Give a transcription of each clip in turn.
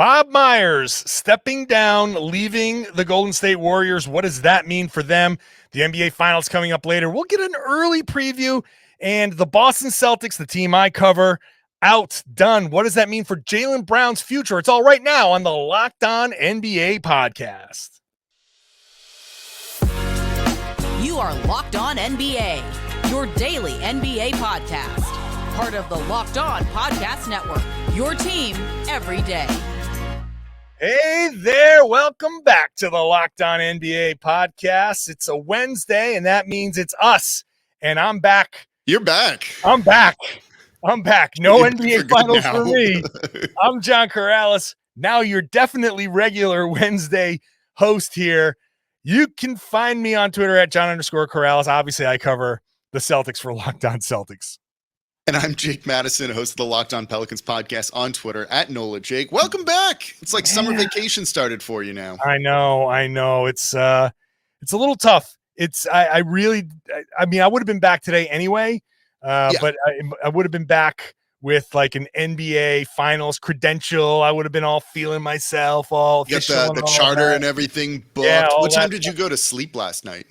Bob Myers stepping down, leaving the Golden State Warriors. What does that mean for them? The NBA Finals coming up later. We'll get an early preview. And the Boston Celtics, the team I cover, outdone. What does that mean for Jaylen Brown's future? It's all right now on the Locked On NBA podcast. You are Locked On NBA, your daily NBA podcast. Part of the Locked On Podcast Network, your team every day. Hey there, welcome back to the Locked On NBA podcast. It's a Wednesday, and that means it's us. And I'm back. You're back. I'm back. No NBA Finals for me. I'm John Karalis. Now you're definitely regular Wednesday host here. You can find me on Twitter at John_Karalis. Obviously, I cover the Celtics for Locked On Celtics. And I'm Jake Madison, host of the Locked On Pelicans podcast on Twitter at NOLA Jake. Welcome back. It's like summer vacation started for you now. I know. It's a little tough. I mean, I would have been back today anyway, but I would have been back with like an NBA Finals credential. I would have been all feeling myself, all you got the charter and everything booked. Yeah, what time did you go to sleep last night?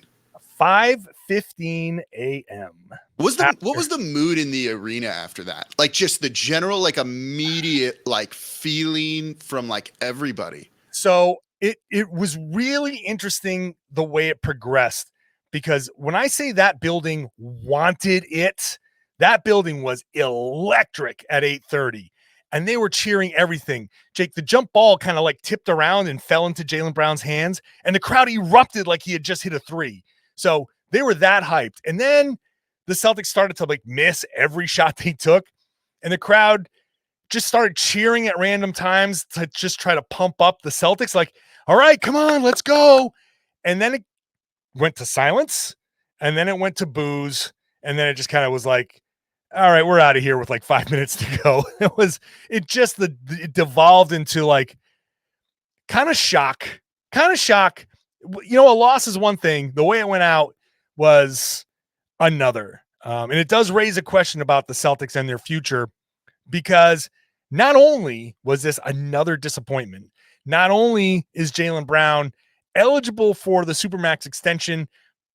5:15 a.m. What was the mood in the arena after that? Like just the general, like immediate, like feeling from like everybody. So it was really interesting the way it progressed, because when I say that building wanted it, that building was electric at 8:30, and they were cheering everything. Jake, the jump ball kind of like tipped around and fell into Jaylen Brown's hands, and the crowd erupted like he had just hit a three. So they were that hyped. And then the Celtics started to like miss every shot they took, and the crowd just started cheering at random times to just try to pump up the Celtics. Like, all right, come on, let's go. And then it went to silence, and then it went to boos, and then it just kind of was like, all right, we're out of here with like 5 minutes to go. It devolved into like kind of shock. You know, a loss is one thing. The way it went out was another. And it does raise a question about the Celtics and their future, because not only was this another disappointment, not only is Jaylen Brown eligible for the Supermax extension,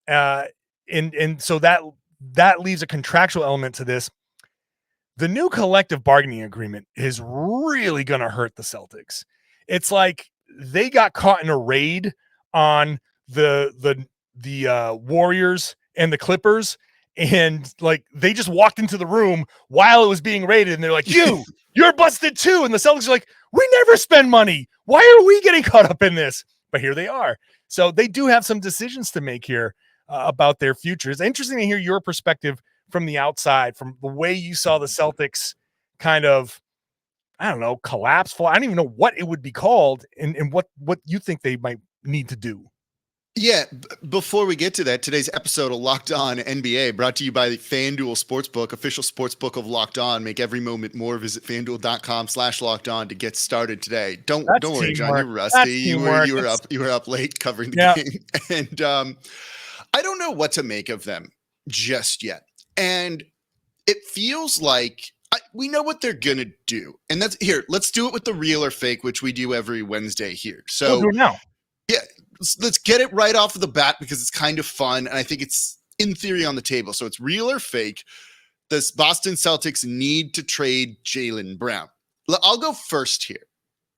and so that leaves a contractual element to this. The new collective bargaining agreement is really going to hurt the Celtics. It's like they got caught in a raid on the Warriors and the Clippers, and like they just walked into the room while it was being raided, and they're like, you're busted too. And the Celtics are like, we never spend money. Why are we getting caught up in this? But here they are. So they do have some decisions to make here about their future. It's interesting to hear your perspective from the outside, from the way you saw the Celtics kind of, I don't know, collapse, fall. I don't even know what it would be called, and what you think they might need to do. Yeah, before we get to that, today's episode of Locked On NBA brought to you by the FanDuel Sportsbook, official sportsbook of Locked On. Make every moment more. Visit FanDuel.com/Locked On to get started today. Don't worry, John. You're rusty. You were up late covering the game, and I don't know what to make of them just yet. And it feels like we know what they're gonna do, and that's here. Let's do it with the real or fake, which we do every Wednesday here. So we'll do it now. Yeah. Let's get it right off of the bat, because it's kind of fun, and I think it's in theory on the table. So it's real or fake. Does Boston Celtics need to trade Jaylen Brown? I'll go first here.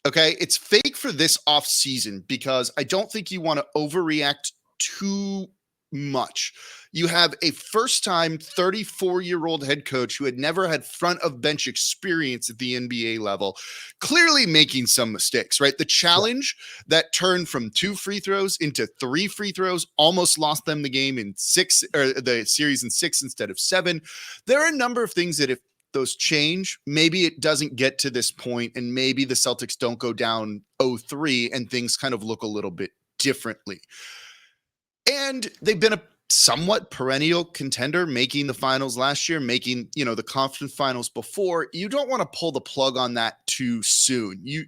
Okay. It's fake for this offseason, because I don't think you want to overreact too much. You have a first-time 34-year-old head coach who had never had front of bench experience at the NBA level, clearly making some mistakes, right? The challenge that turned from 2 free throws into 3 free throws almost lost them the game in 6, or the series in 6 instead of 7. There are a number of things that if those change, maybe it doesn't get to this point, and maybe the Celtics don't go down 0-3 and things kind of look a little bit differently. And they've been a somewhat perennial contender, making the finals last year, making, the conference finals before. You don't want to pull the plug on that too soon. You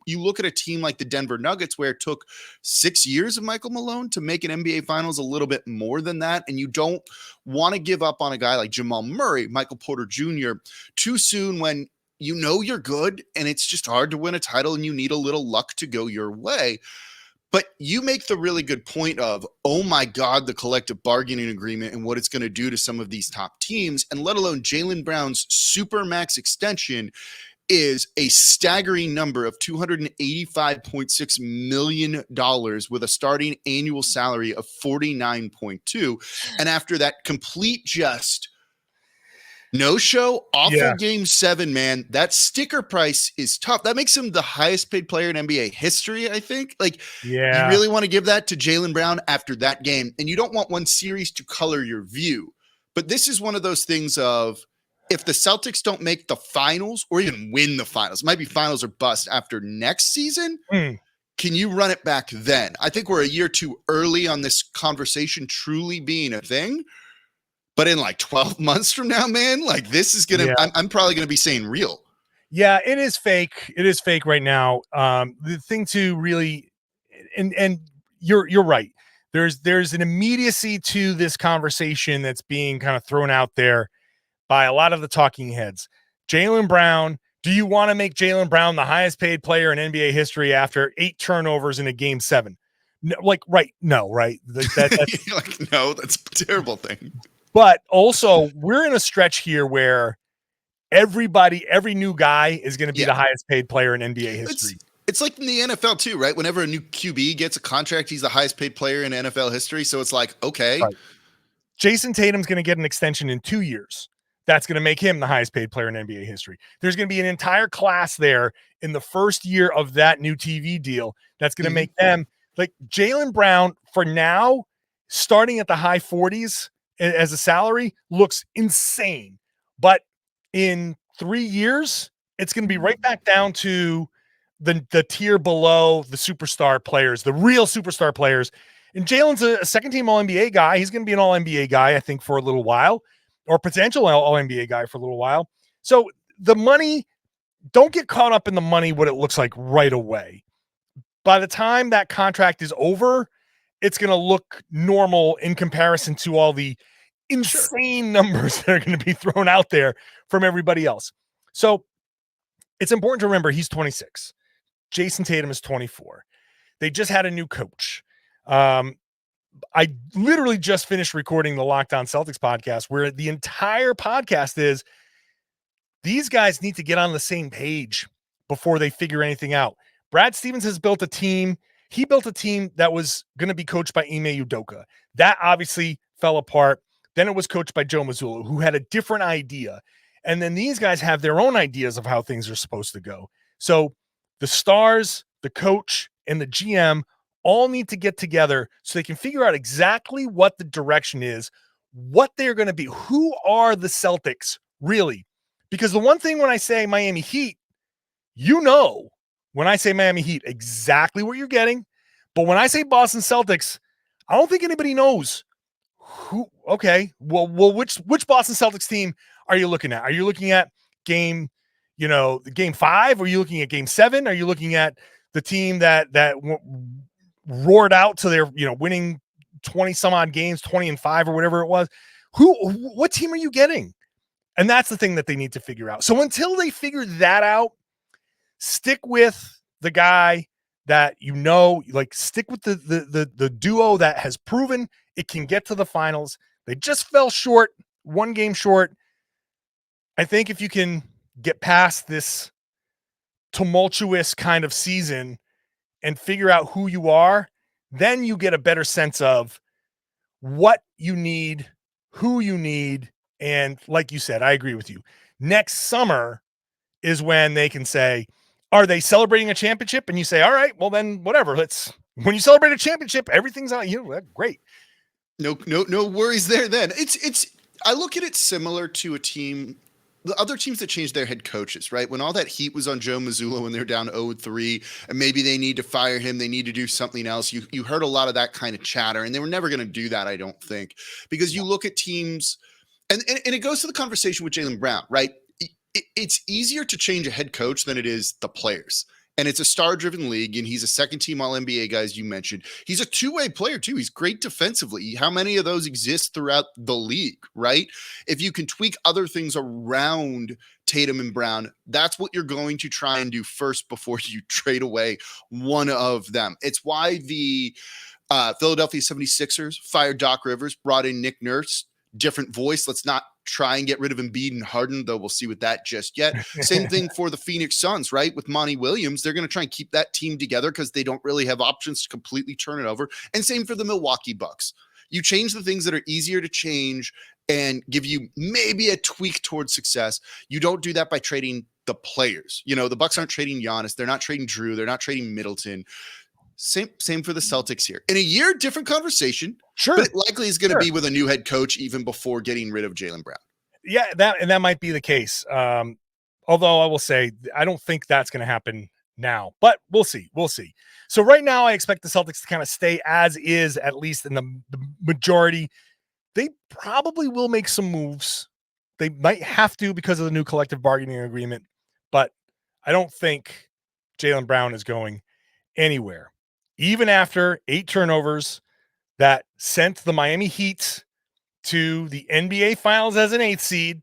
look at a team like the Denver Nuggets, where it took 6 years of Michael Malone to make an NBA finals, a little bit more than that. And you don't want to give up on a guy like Jamal Murray, Michael Porter Jr. too soon, when you know you're good, and it's just hard to win a title, and you need a little luck to go your way. But you make the really good point of, oh my God, the collective bargaining agreement and what it's going to do to some of these top teams, and let alone Jaylen Brown's supermax extension is a staggering number of $285.6 million with a starting annual salary of 49.2. And after that complete just no-show, awful Game 7, man, that sticker price is tough. That makes him the highest paid player in NBA history, I think. Like, you really want to give that to Jaylen Brown after that game, and you don't want one series to color your view. But this is one of those things of, if the Celtics don't make the finals or even win the finals, it might be finals or bust after next season, can you run it back then? I think we're a year too early on this conversation truly being a thing. But in like 12 months from now, man, like this is going to, I'm probably going to be saying real. Yeah, it is fake. It is fake right now. The thing to really, and you're right. There's an immediacy to this conversation that's being kind of thrown out there by a lot of the talking heads. Jaylen Brown, do you want to make Jaylen Brown the highest paid player in NBA history after 8 turnovers in a Game 7? No, right? No, right? That's like, no, that's a terrible thing. But also, we're in a stretch here where every new guy is going to be the highest paid player in NBA history. It's like in the NFL too, right? Whenever a new QB gets a contract, he's the highest paid player in NFL history. So it's like, okay. Right. Jason Tatum's going to get an extension in 2 years. That's going to make him the highest paid player in NBA history. There's going to be an entire class there in the first year of that new TV deal that's going to make them, like, Jaylen Brown for now, starting at the high 40s as a salary, looks insane. But in 3 years, it's going to be right back down to the tier below the superstar players, the real superstar players. And Jaylen's a second-team All-NBA guy. He's going to be an All-NBA guy, I think, for a little while, or potential All-NBA guy for a little while. So the money, don't get caught up in the money, what it looks like right away. By the time that contract is over, it's going to look normal in comparison to all the insane numbers that are going to be thrown out there from everybody else. So it's important to remember he's 26. Jason Tatum is 24. They just had a new coach. I literally just finished recording the Locked On Celtics podcast, where the entire podcast is these guys need to get on the same page before they figure anything out. Brad Stevens has built a team. He built a team that was going to be coached by Ime Udoka. That obviously fell apart. Then it was coached by Joe Mazzulla, who had a different idea. And then these guys have their own ideas of how things are supposed to go. So the stars, the coach, and the GM all need to get together so they can figure out exactly what the direction is, what they're going to be. Who are the Celtics, really? Because the one thing when I say Miami Heat, when I say Miami Heat, exactly what you're getting. But when I say Boston Celtics, I don't think anybody knows who. Okay, well, which Boston Celtics team are you looking at? Are you looking at game 5? Are you looking at Game 7? Are you looking at the team that roared out to their, winning 20 some odd games, 20-5 or whatever it was? What team are you getting? And that's the thing that they need to figure out. So until they figure that out, stick with the guy that stick with the duo that has proven it can get to the finals. They just fell short, 1 game short. I think if you can get past this tumultuous kind of season and figure out who you are, then you get a better sense of what you need, who you need. And like you said, I agree with you. Next summer is when they can say, are they celebrating a championship? And you say, all right, well then whatever. When you celebrate a championship, everything's on you. Great. No worries there then. I look at it similar to a team, the other teams that changed their head coaches, right? When all that heat was on Joe Mazzulla when they're down 0-3 and maybe they need to fire him, they need to do something else. You heard a lot of that kind of chatter, and they were never going to do that, I don't think, because you look at teams and it goes to the conversation with Jaylen Brown, right? It's easier to change a head coach than it is the players. and it's a star-driven league, and he's a second-team All-NBA guy, as you mentioned. He's a two-way player, too. He's great defensively. How many of those exist throughout the league, right? If you can tweak other things around Tatum and Brown, that's what you're going to try and do first before you trade away one of them. It's why the Philadelphia 76ers fired Doc Rivers, brought in Nick Nurse, different voice. Let's not try and get rid of Embiid and Harden, though we'll see with that just yet. Same thing for the Phoenix Suns, right? With Monty Williams, they're going to try and keep that team together because they don't really have options to completely turn it over. And same for the Milwaukee Bucks. You change the things that are easier to change and give you maybe a tweak towards success. You don't do that by trading the players. You know, the Bucks aren't trading Giannis. They're not trading Drew. They're not trading Middleton. Same for the Celtics here. In a year, different conversation. Sure. But it likely is going to be with a new head coach even before getting rid of Jaylen Brown. Yeah, that might be the case. Although I will say, I don't think that's going to happen now, but we'll see. We'll see. So right now, I expect the Celtics to kind of stay as is, at least in the majority. They probably will make some moves. They might have to because of the new collective bargaining agreement, but I don't think Jaylen Brown is going anywhere. Even after 8 turnovers that sent the Miami Heat to the NBA Finals as an 8th seed,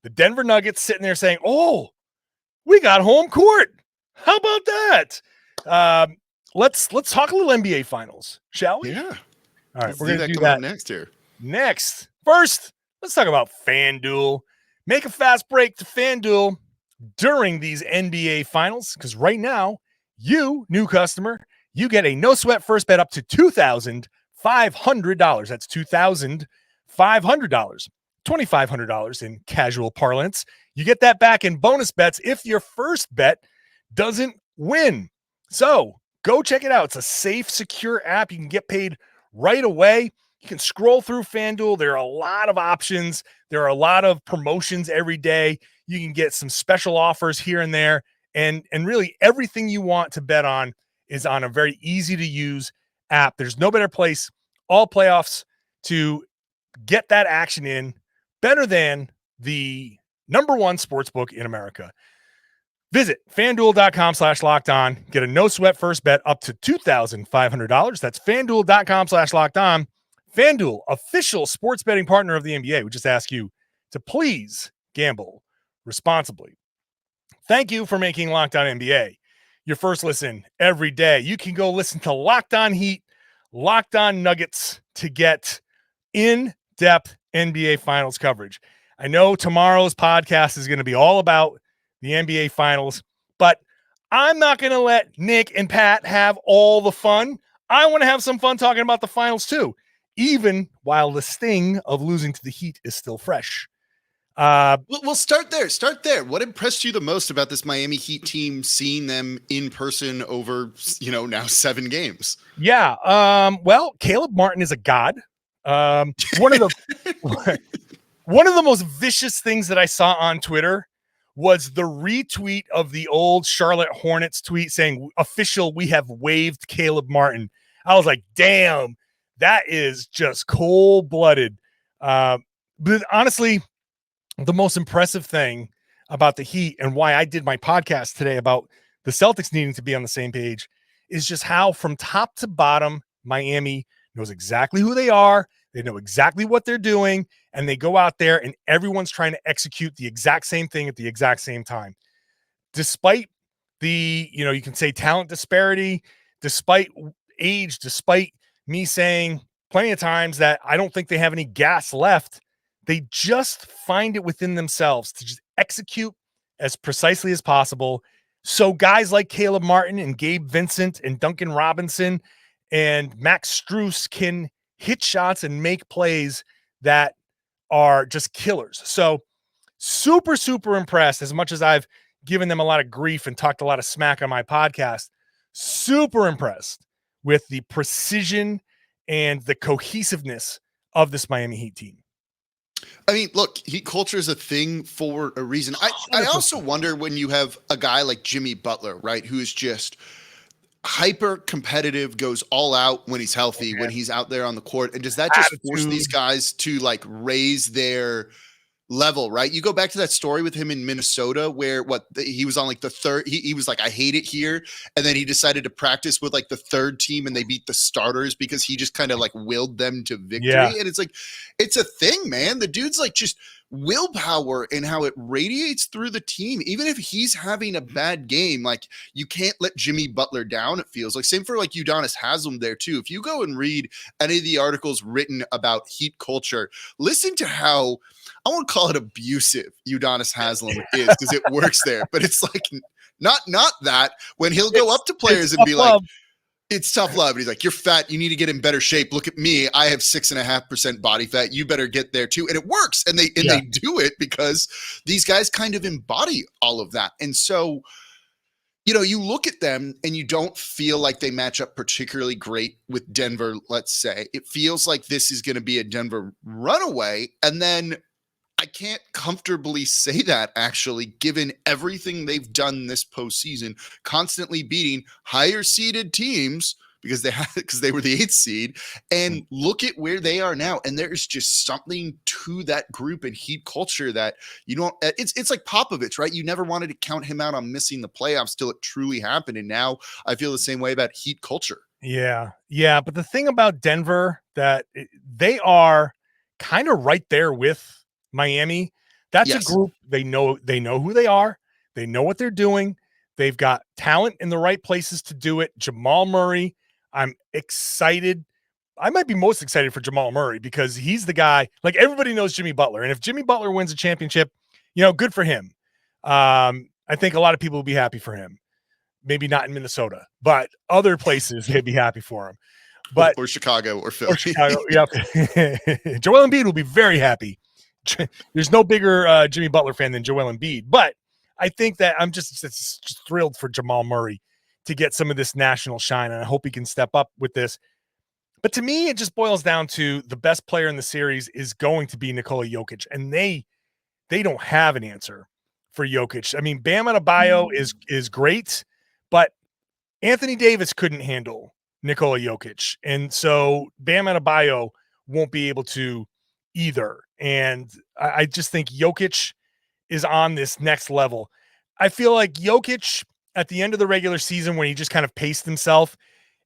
the Denver Nuggets sitting there saying, "Oh, we got home court. How about that?" Let's talk a little NBA Finals, shall we? Yeah. All right, we're going to do coming that up next here. Next. First, let's talk about FanDuel. Make a fast break to FanDuel during these NBA Finals, because right now, you, new customer, you get a no-sweat first bet up to $2,500. That's $2,500. $2,500 in casual parlance. You get that back in bonus bets if your first bet doesn't win. So go check it out. It's a safe, secure app. You can get paid right away. You can scroll through FanDuel. There are a lot of options. There are a lot of promotions every day. You can get some special offers here and there. And really everything you want to bet on is on a very easy to use app. There's no better place all playoffs to get that action in better than the number one sportsbook in America. Visit FanDuel.com/lockedon. Get a no sweat first bet up to $2,500. That's FanDuel.com/lockedon. FanDuel, official sports betting partner of the NBA. We just ask you to please gamble responsibly. Thank you for making Locked On NBA your first listen every day. You can go listen to Locked On Heat, Locked On Nuggets to get in-depth NBA Finals coverage. I know tomorrow's podcast is going to be all about the NBA Finals, but I'm not going to let Nick and Pat have all the fun. I want to have some fun talking about the Finals too, even while the sting of losing to the Heat is still fresh. We'll start there. What impressed you the most about this Miami Heat team, seeing them in person over, now 7 games? Yeah. Well, Caleb Martin is a god. One of the most vicious things that I saw on Twitter was the retweet of the old Charlotte Hornets tweet saying, "Official, we have waived Caleb Martin." I was like, damn, that is just cold-blooded. But honestly, the most impressive thing about the Heat and why I did my podcast today about the Celtics needing to be on the same page is just how from top to bottom, Miami knows exactly who they are. They know exactly what they're doing, and they go out there and everyone's trying to execute the exact same thing at the exact same time. Despite the, you can say talent disparity, despite age, despite me saying plenty of times that I don't think they have any gas left, they just find it within themselves to just execute as precisely as possible. So guys like Caleb Martin and Gabe Vincent and Duncan Robinson and Max Strus can hit shots and make plays that are just killers. So super, super impressed. As much as I've given them a lot of grief and talked a lot of smack on my podcast, super impressed with the precision and the cohesiveness of this Miami Heat team. I mean, look, Heat culture is a thing for a reason. I also wonder when you have a guy like Jimmy Butler, right, who is just hyper competitive, goes all out when he's healthy, when he's out there on the court, and does that just force these guys to raise their level, right? You go back to that story with him in Minnesota where he was on like the third, he was like, I hate it here. And then he decided to practice with like the third team and they beat the starters because he just kind of like willed them to victory. Yeah. And it's like, it's a thing, man. The dude's like just willpower and how it radiates through the team. Even if he's having a bad game, like you can't let Jimmy Butler down, it feels like. Same for like Udonis Haslem there too. If you go and read any of the articles written about Heat culture, listen to how, I won't call it abusive, Udonis Haslem is, because it works there, but it's like not that when he'll go up to players and be like, it's tough love. And he's like, you're fat. You need to get in better shape. Look at me. I have 6.5% body fat. You better get there too. And it works. And they do it because these guys kind of embody all of that. And so, you know, you look at them and you don't feel like they match up particularly great with Denver, let's say. It feels like this is going to be a Denver runaway. And then I can't comfortably say that, actually, given everything they've done this postseason, constantly beating higher seeded teams because they were the 8th seed, and look at where they are now. And there's just something to that group and Heat culture that you don't. It's like Popovich, right? You never wanted to count him out on missing the playoffs till it truly happened, and now I feel the same way about Heat culture. Yeah. But the thing about Denver, that they are kind of right there with Miami. That's a group, they know who they are. They know what they're doing. They've got talent in the right places to do it. Jamal Murray, I'm excited. I might be most excited for Jamal Murray because he's the guy, like everybody knows Jimmy Butler. And if Jimmy Butler wins a championship, you know, good for him. I think a lot of people will be happy for him. Maybe not in Minnesota, but other places they'd be happy for him. But or Chicago or Philly. Yeah. Joel Embiid will be very happy. There's no bigger Jimmy Butler fan than Joel Embiid, but I think that I'm just thrilled for Jamal Murray to get some of this national shine, and I hope he can step up with this. But to me, it just boils down to the best player in the series is going to be Nikola Jokic, and they don't have an answer for Jokic. I mean, Bam Adebayo is great, but Anthony Davis couldn't handle Nikola Jokic, and so Bam Adebayo won't be able to either. And I just think Jokic is on this next level. I feel like Jokic at the end of the regular season, when he just kind of paced himself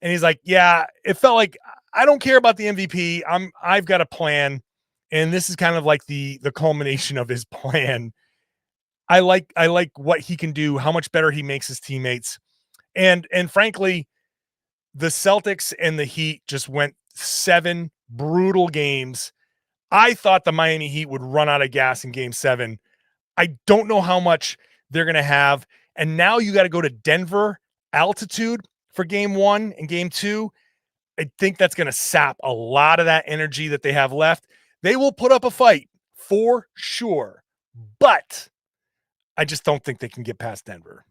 and he's like, yeah, it felt like I don't care about the MVP. I've got a plan. And this is kind of like the culmination of his plan. I like what he can do, how much better he makes his teammates. And frankly, the Celtics and the Heat just went 7 brutal games. I thought the Miami Heat would run out of gas in game 7. I don't know how much they're going to have. And now you got to go to Denver altitude for game 1 and game 2. I think that's going to sap a lot of that energy that they have left. They will put up a fight for sure, but I just don't think they can get past Denver.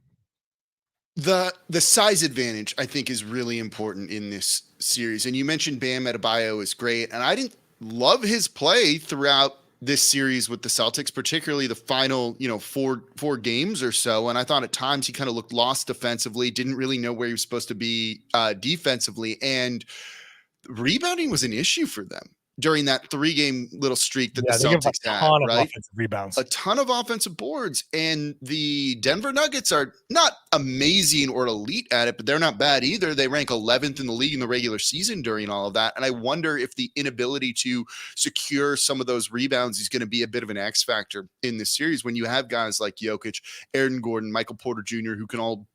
The size advantage, I think, is really important in this series. And you mentioned Bam Adebayo is great. And I didn't love his play throughout this series with the Celtics, particularly the final, four games or so. And I thought at times he kind of looked lost defensively, didn't really know where he was supposed to be defensively. And rebounding was an issue for them during that 3-game little streak that the Celtics had, right? Offensive rebounds. A ton of offensive boards. And the Denver Nuggets are not amazing or elite at it, but they're not bad either. They rank 11th in the league in the regular season during all of that. And I wonder if the inability to secure some of those rebounds is going to be a bit of an X factor in this series when you have guys like Jokic, Aaron Gordon, Michael Porter Jr., who can all,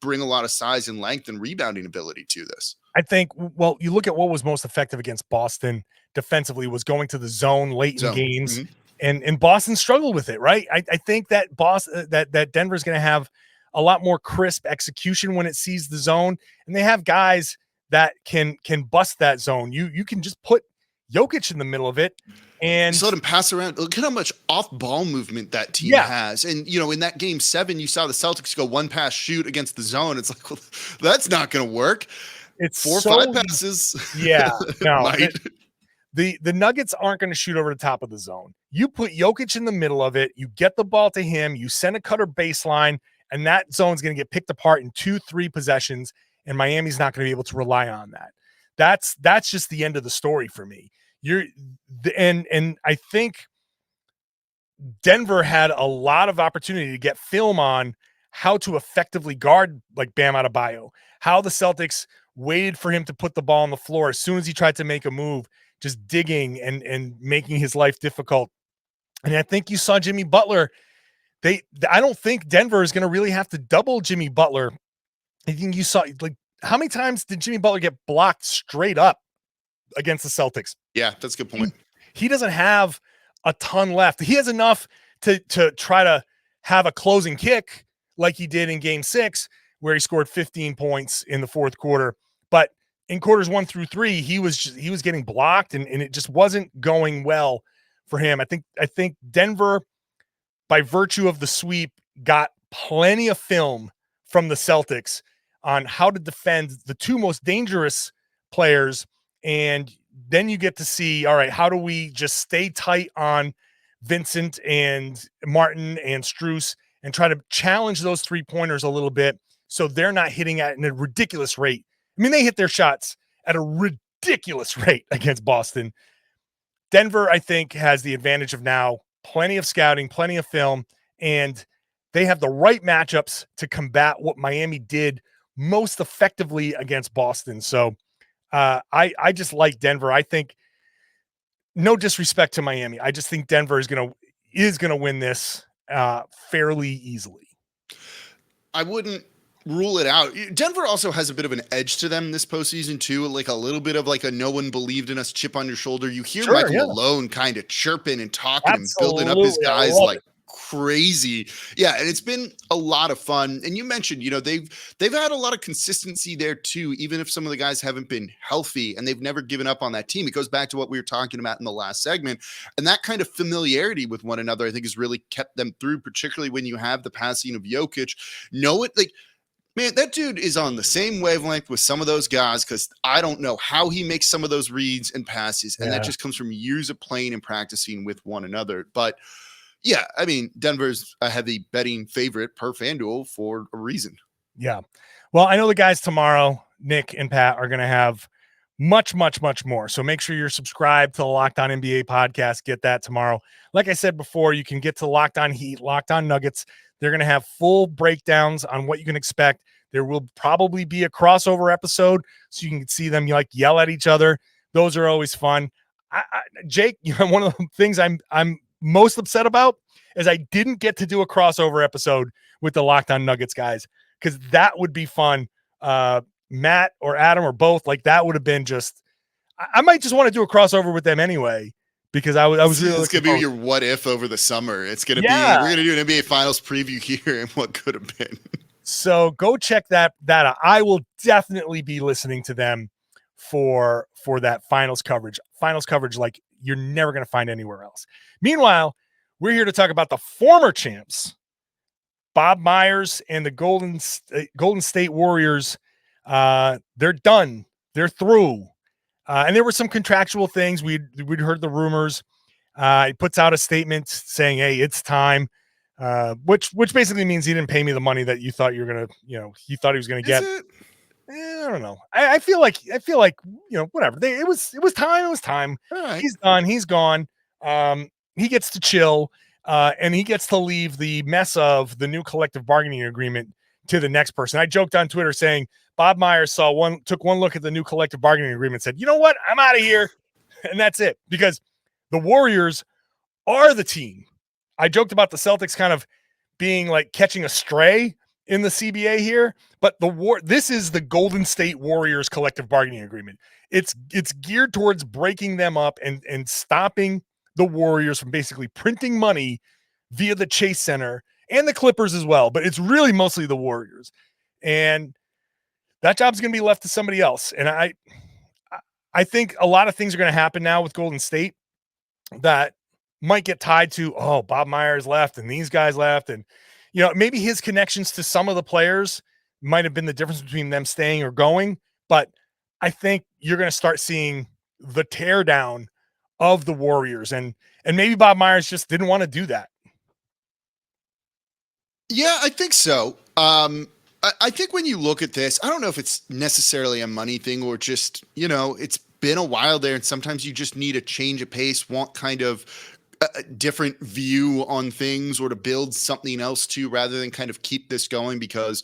bring a lot of size and length and rebounding ability to this. I think, well, you look at what was most effective against Boston defensively was going to the zone late in games, and Boston struggled with it, right? I think that that Denver's going to have a lot more crisp execution when it sees the zone, and they have guys that can bust that zone. You can just put Jokic in the middle of it and just let him pass around. Look at how much off-ball movement that team has. And, in that game 7, you saw the Celtics go 1 pass shoot against the zone. It's like, well, that's not going to work. It's 4 or 5 passes. Yeah, no. The Nuggets aren't going to shoot over the top of the zone. You put Jokic in the middle of it, you get the ball to him, you send a cutter baseline, and that zone's going to get picked apart in 2-3 possessions, and Miami's not going to be able to rely on that. That's just the end of the story for me. And I think Denver had a lot of opportunity to get film on how to effectively guard like Bam Adebayo, how the Celtics waited for him to put the ball on the floor as soon as he tried to make a move, just digging and making his life difficult. And I think you saw Jimmy Butler. I don't think Denver is going to really have to double Jimmy Butler. I think you saw, like, how many times did Jimmy Butler get blocked straight up against the Celtics? Yeah, that's a good point. He doesn't have a ton left. He has enough to try to have a closing kick like he did in game 6, where he scored 15 points in the fourth quarter. But in quarters 1 through 3, he was getting blocked and it just wasn't going well for him. I think Denver, by virtue of the sweep, got plenty of film from the Celtics on how to defend the two most dangerous players. And then you get to see, all right, how do we just stay tight on Vincent and Martin and Strus and try to challenge those 3-pointers a little bit so they're not hitting at a ridiculous rate. I mean, they hit their shots at a ridiculous rate against Boston. Denver, I think, has the advantage of now plenty of scouting, plenty of film, and they have the right matchups to combat what Miami did most effectively against Boston. So I just like Denver. I think, no disrespect to Miami, I just think Denver is gonna win this fairly easily. I wouldn't rule it out. Denver also has a bit of an edge to them this postseason too, like a little bit of like a no one believed in us chip on your shoulder. You hear Michael Malone kind of chirping and talking and building up his guys like crazy. Yeah, and it's been a lot of fun. And you mentioned, they've had a lot of consistency there too, even if some of the guys haven't been healthy, and they've never given up on that team. It goes back to what we were talking about in the last segment, and that kind of familiarity with one another, I think, has really kept them through, particularly when you have the passing of Jokic. Man, that dude is on the same wavelength with some of those guys, because I don't know how he makes some of those reads and passes, and that just comes from years of playing and practicing with one another. But yeah, I mean, Denver's a heavy betting favorite per FanDuel for a reason. Yeah. Well, I know the guys tomorrow, Nick and Pat, are going to have much, much, much more. So make sure you're subscribed to the Locked On NBA podcast. Get that tomorrow. Like I said before, you can get to Locked On Heat, Locked On Nuggets. They're going to have full breakdowns on what you can expect. There will probably be a crossover episode so you can see them yell at each other. Those are always fun. Jake, one of the things I'm most upset about is I didn't get to do a crossover episode with the Locked On Nuggets guys, because that would be fun. Matt or Adam or both, that would have been just, I might just want to do a crossover with them anyway, because I was really, it's going to be your what if over the summer. It's going to be, we're going to do an NBA Finals preview here and what could have been. So go check that out. I will definitely be listening to them for that finals coverage like you're never going to find anywhere else. Meanwhile, we're here to talk about the former champs, Bob Myers and the Golden State Warriors. They're done. They're through. And there were some contractual things. We'd heard the rumors. He puts out a statement saying, "Hey, it's time," which basically means he didn't pay me the money that you thought you were gonna, he thought he was gonna get. I don't know. I feel like whatever. It was time. It was time. Right. He's done. He's gone. He gets to chill, and he gets to leave the mess of the new collective bargaining agreement to the next person. I joked on Twitter saying Bob Myers took one look at the new collective bargaining agreement, said, "You know what? I'm out of here," and that's it. Because the Warriors are the team. I joked about the Celtics kind of being like catching a stray in the CBA here, but this is the Golden State Warriors collective bargaining agreement. It's geared towards breaking them up and stopping the Warriors from basically printing money via the Chase Center and the Clippers as well, but it's really mostly the Warriors. And that job's going to be left to somebody else. And I think a lot of things are going to happen now with Golden State that might get tied to, Bob Myers left and these guys left. And, maybe his connections to some of the players might have been the difference between them staying or going. But I think you're going to start seeing the tear down of the Warriors. And maybe Bob Myers just didn't want to do that. Yeah, I think so. I think when you look at this, I don't know if it's necessarily a money thing or just, it's been a while there, and sometimes you just need a change of pace, want kind of a different view on things or to build something else to, rather than kind of keep this going? Because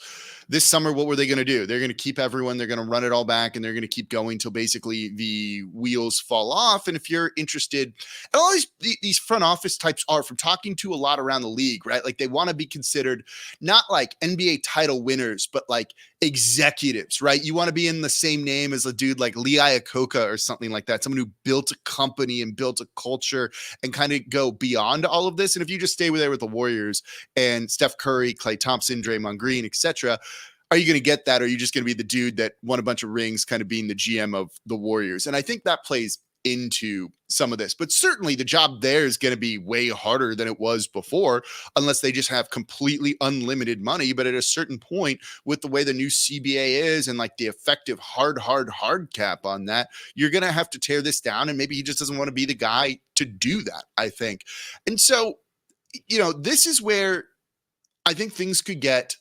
this summer, what were they going to do? They're going to keep everyone, they're going to run it all back, and they're going to keep going till basically the wheels fall off. And if you're interested, and all these front office types are, from talking to a lot around the league, right? Like, they want to be considered not like NBA title winners, but like executives, right? You want to be in the same name as a dude like Lee Iacocca or something like that, someone who built a company and built a culture and kind of go beyond all of this. And if you just stay there with the Warriors and Steph Curry, Klay Thompson, Draymond Green, etc., are you going to get that? Or are you just going to be the dude that won a bunch of rings, kind of being the GM of the Warriors? And I think that plays into some of this, but certainly the job there is going to be way harder than it was before, unless they just have completely unlimited money. But at a certain point, with the way the new CBA is and like the effective hard cap on that, you're going to have to tear this down. And maybe he just doesn't want to be the guy to do that, I think. And so, this is where I think things could get,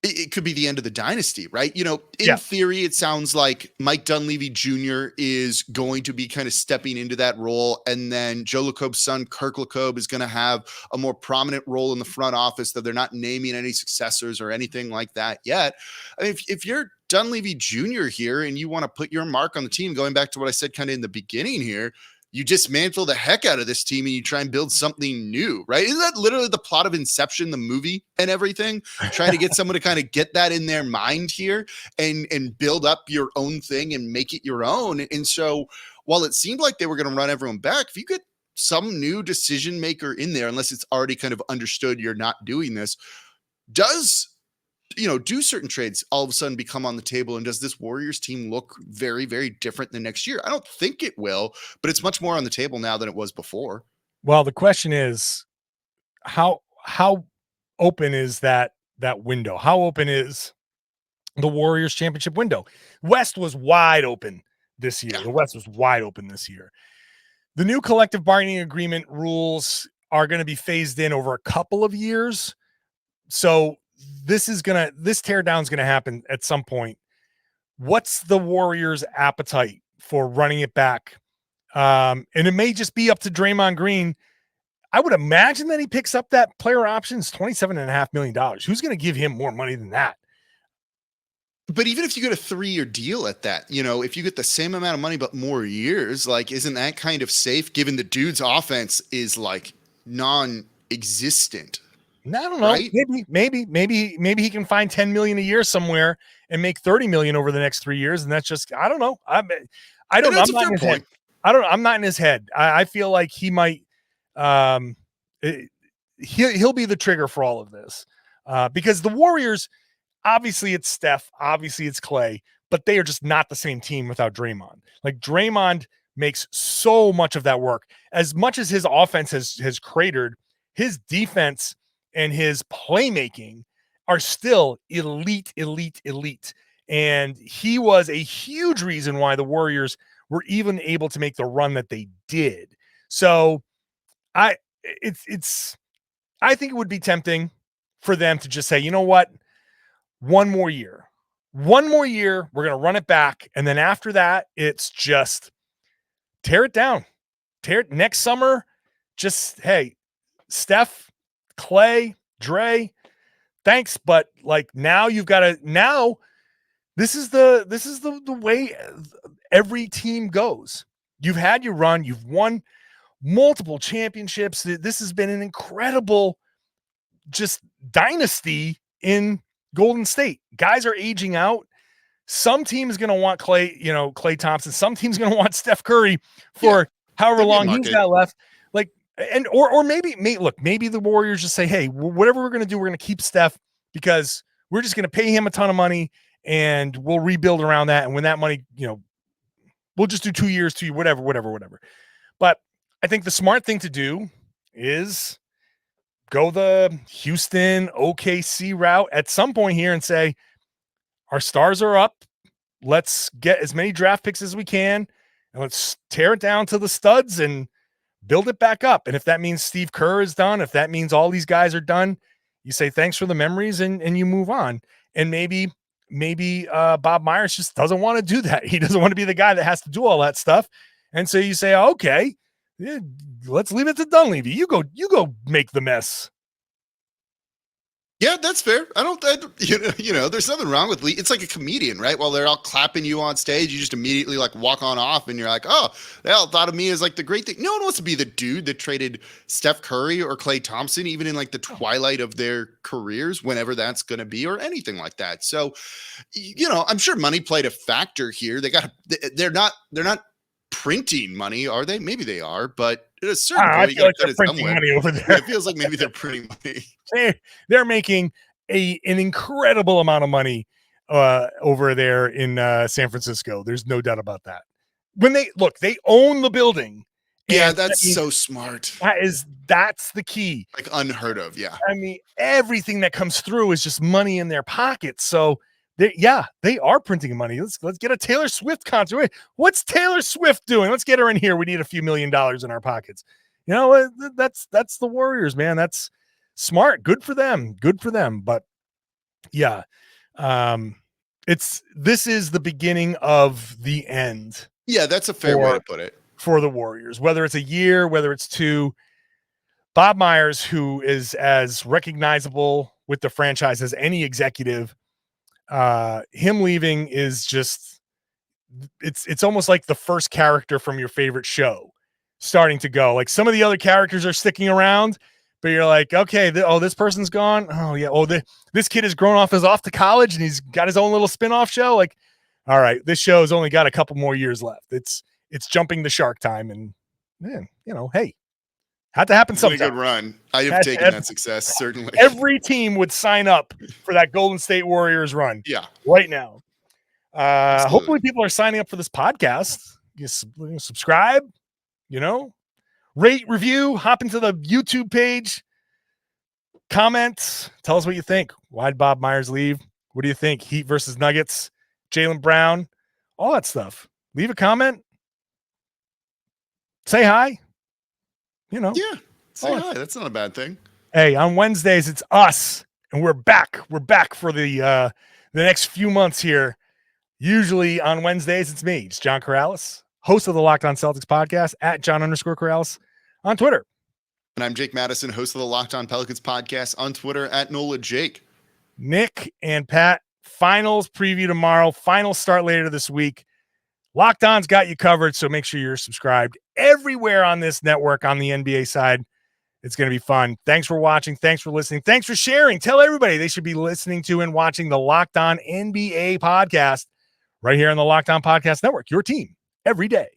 it could be the end of the dynasty, right? In theory, it sounds like Mike Dunleavy Jr. is going to be kind of stepping into that role. And then Joe Lacobe's son, Kirk Lacobe, is going to have a more prominent role in the front office, though they're not naming any successors or anything like that yet. I mean, if you're Dunleavy Jr. here and you want to put your mark on the team, going back to what I said kind of in the beginning here, you dismantle the heck out of this team and you try and build something new, right? Isn't that literally the plot of Inception, the movie, and everything? Trying to get someone to kind of get that in their mind here and build up your own thing and make it your own. And so while it seemed like they were going to run everyone back, if you get some new decision maker in there, unless it's already kind of understood you're not doing this, do certain trades all of a sudden become on the table? And does this Warriors team look very, very different than next year? I don't think it will, but it's much more on the table now than it was before. Well, the question is, how open is that window? How open is the Warriors championship window? West was wide open this year. The West was wide open this year. The new collective bargaining agreement rules are going to be phased in over a couple of years. So this teardown is going to happen at some point. What's the Warriors' appetite for running it back? And it may just be up to Draymond Green. I would imagine that he picks up that player options, $27.5 million. Who's going to give him more money than that? But even if you get a 3-year deal at that, if you get the same amount of money but more years, like, isn't that kind of safe given the dude's offense is like non-existent? I don't know. Right? Maybe he can find $10 million a year somewhere and make $30 million over the next 3 years, and that's just, I don't know. I don't know. I'm not in his head. I'm not in his head. I feel like he might. He'll be the trigger for all of this, because the Warriors, obviously it's Steph, obviously it's Klay, but they are just not the same team without Draymond. Like, Draymond makes so much of that work. As much as his offense has cratered, his defense and his playmaking are still elite. And he was a huge reason why the Warriors were even able to make the run that they did. So I think it would be tempting for them to just say, you know what? One more year, we're going to run it back. And then after that, it's just tear it down. Next summer. Just, hey, Steph, Klay, Dre, thanks, but like, now you've got to, now this is the way every team goes. You've had your run, you've won multiple championships. This has been an incredible just dynasty in Golden State. Guys are aging out. Some team's going to want Klay Thompson. Some team's going to want Steph Curry for however long he's got left. Like, and or maybe the Warriors just say, hey, whatever we're going to do, we're going to keep Steph because we're just going to pay him a ton of money and we'll rebuild around that. And when that money, we'll just do 2 years, whatever. But I think the smart thing to do is go the Houston, OKC route at some point here and say, our stars are up. Let's get as many draft picks as we can and let's tear it down to the studs and build it back up. And if that means Steve Kerr is done, if that means all these guys are done, you say thanks for the memories and you move on. And maybe Bob Myers just doesn't want to do that. He doesn't want to be the guy that has to do all that stuff. And so you say, okay, Yeah, let's leave it to Dunleavy. You go make the mess. Yeah, that's fair. There's nothing wrong with it's like a comedian, right? While they're all clapping you on stage, you just immediately like walk on off and you're like, oh, they all thought of me as like the great thing. No one wants to be the dude that traded Steph Curry or Klay Thompson, even in like the twilight of their careers, whenever that's going to be, or anything like that. So, I'm sure money played a factor here. They're not printing money, are they? Maybe they are, but at a certain point, you got to cut it somewhere. Money over there. Yeah, it feels like maybe they're printing money. They're making an incredible amount of money over there in San Francisco. There's no doubt about that. When they own the building. Yeah, that's so smart. That's the key. Like unheard of. Yeah. I mean, everything that comes through is just money in their pockets. So they are printing money. Let's get a Taylor Swift concert. What's Taylor Swift doing? Let's get her in here. We need a few $1 million in our pockets. That's the Warriors, man. That's smart. Good for them. But yeah, this is the beginning of the end. Yeah, that's a fair way to put it for the Warriors. Whether it's a year, whether it's two, Bob Myers, who is as recognizable with the franchise as any executive. Him leaving is just it's almost like the first character from your favorite show starting to go. Like some of the other characters are sticking around, but you're like, okay, this person's gone. Oh yeah. Oh, this kid has grown off to college and he's got his own little spin-off show. Like, all right, this show's only got a couple more years left. It's jumping the shark time, and man, hey, had to happen sometime. A good run. I have taken that success, certainly. Every team would sign up for that Golden State Warriors run. Yeah. Right now. Hopefully people are signing up for this podcast. You subscribe, rate, review, hop into the YouTube page, comment, tell us what you think. Why'd Bob Myers leave? What do you think? Heat versus Nuggets, Jaylen Brown, all that stuff. Leave a comment. Say hi. Yeah, say hi. That's not a bad thing. Hey, on Wednesdays, it's us, and we're back. We're back for the next few months here. Usually on Wednesdays, it's me. It's John Karalis, host of the Locked On Celtics podcast, at John_Karalis on Twitter. And I'm Jake Madison, host of the Locked On Pelicans podcast on Twitter, at Nola Jake. Nick and Pat, finals preview tomorrow. Finals start later this week. Locked On's got you covered, so make sure you're subscribed everywhere on this network on the NBA side. It's going to be fun. Thanks for watching. Thanks for listening. Thanks for sharing. Tell everybody they should be listening to and watching the Locked On NBA podcast right here on the Locked On Podcast Network. Your team every day.